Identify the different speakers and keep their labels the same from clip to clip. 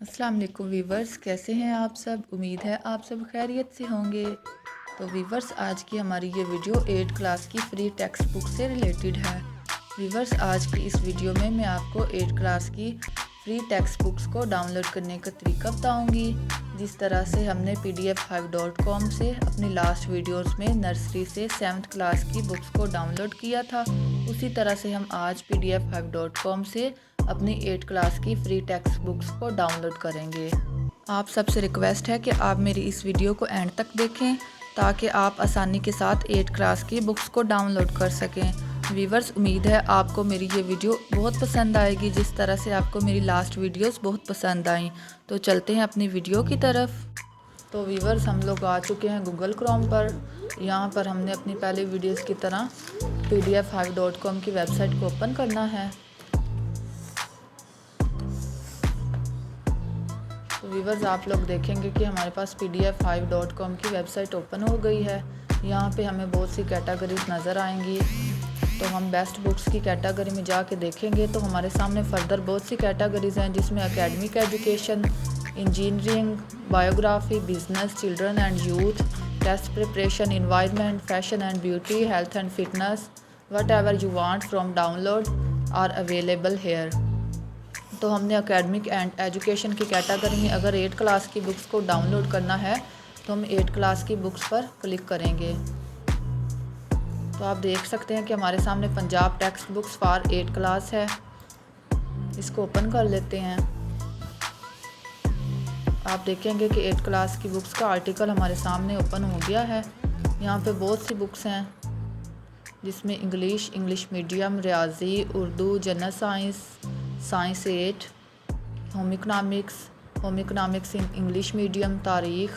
Speaker 1: अस्सलाम वालेकुम वीवर्स, कैसे हैं आप सब। उम्मीद है आप सब खैरियत से होंगे। तो वीवर्स, आज की हमारी ये वीडियो 8 क्लास की फ्री टेक्स्ट बुक से रिलेटेड है। वीवर्स, आज की इस वीडियो में मैं आपको 8 क्लास की फ्री टेक्स्ट बुक्स को डाउनलोड करने का तरीका बताऊंगी। जिस तरह से हमने pdf5.com से अपनी लास्ट वीडियोस में नर्सरी से 7th क्लास की बुक्स को डाउनलोड किया था, उसी तरह से हम आज pdf5.com से अपनी 8 क्लास की फ्री टेक्स्ट बुक्स को डाउनलोड करेंगे। आप सबसे रिक्वेस्ट है कि आप मेरी इस वीडियो को एंड तक देखें ताकि आप आसानी के साथ 8 क्लास की बुक्स को डाउनलोड कर सकें। वीवर्स, उम्मीद है आपको मेरी ये वीडियो बहुत पसंद आएगी, जिस तरह से आपको मेरी लास्ट वीडियोस बहुत पसंद आई। तो चलते हैं अपनी वीडियो की तरफ। तो वीवर्स, हम लोग आ चुके हैं गूगल क्रोम पर। यहाँ पर हमने अपनी पहली वीडियोस की तरह pdf5.com की वेबसाइट को ओपन करना है। तो वीवर्स, आप लोग देखेंगे कि हमारे पास pdf5.com की वेबसाइट ओपन हो गई है। यहाँ पे हमें बहुत सी कैटेगरीज नज़र आएंगी। तो हम बेस्ट बुक्स की कैटेगरी में जाके देखेंगे तो हमारे सामने फर्दर बहुत सी कैटेगरीज हैं, जिसमें academic education, engineering, biography, business, children and youth, test preparation, environment, fashion and beauty, health and fitness, whatever you want from download are available here. तो हमने एकेडमिक एंड एजुकेशन की category में अगर 8 class की books को download करना है तो हम 8 क्लास की बुक्स पर क्लिक करेंगे। तो आप देख सकते हैं कि हमारे सामने Punjab text books for 8 class है। इसको ओपन कर लेते हैं। आप देखेंगे कि 8 क्लास की बुक्स का आर्टिकल हमारे सामने ओपन हो गया है। यहाँ पे बहुत सी बुक्स हैं, जिसमें इंग्लिश मीडियम, रियाजी, Urdu, general science, science 8, home economics in English medium, तारीख़,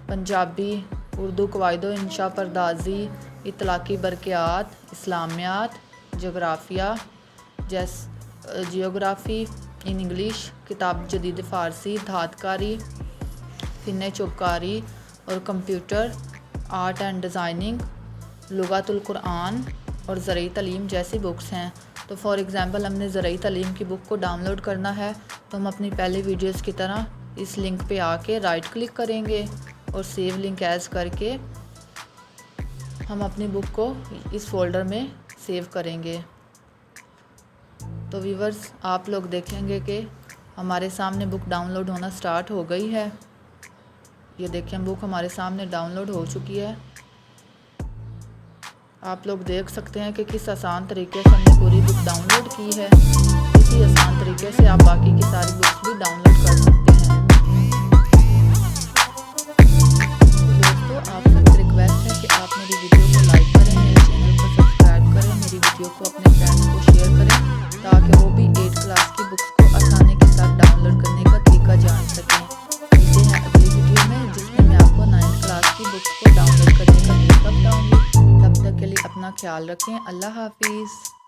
Speaker 1: पंजाबी, उर्दू कवायद इंशा परदाजी, इतलाक़ी बरक़ियात, इस्लामियात, जोग्राफ़िया, जियोग्राफ़ी इन इंग्लिश, किताब जदीद फ़ारसी, धातकारी, फ़िन चौकारी और कंप्यूटर, आर्ट एंड डिज़ाइनिंग, लुग़तुल कुरान और ज़रई तालीम जैसी बुक्स हैं। तो फॉर एग्ज़ाम्पल, हमने ज़रई तालीम की बुक को डाउनलोड करना है तो हम अपनी पहली वीडियोस की तरह इस लिंक पे आके राइट क्लिक करेंगे और सेव लिंक एज़ करके हम अपनी बुक को इस फोल्डर में सेव करेंगे। तो व्यूअर्स, आप लोग देखेंगे कि हमारे सामने बुक डाउनलोड होना स्टार्ट हो गई है। ये देखें, बुक हमारे सामने डाउनलोड हो चुकी है। आप लोग देख सकते हैं कि किस आसान तरीके से हमने पूरी बुक डाउनलोड की है। इसी आसान तरीके से आप बाकी की सारी बुक्स भी डाउनलोड कर सकते हैं। तो दोस्तों, आप सबसे रिक्वेस्ट है कि आप मेरी वीडियो को लाइक करें, मेरे चैनल को सब्सक्राइब करें, मेरी वीडियो को अपने फ्रेंड्स को शेयर करें ताकि वो भी 8 क्लास की बुक्स को आसानी के साथ डाउनलोड करने का तरीका जान सकें। मिलते हैं अगली वीडियो में, जिसमें मैं आपको 9th क्लास की बुक्स को डाउनलोड करने का तरीका बताऊँगी। तब तक के लिए अपना ख्याल रखें। अल्लाह हाफिज़।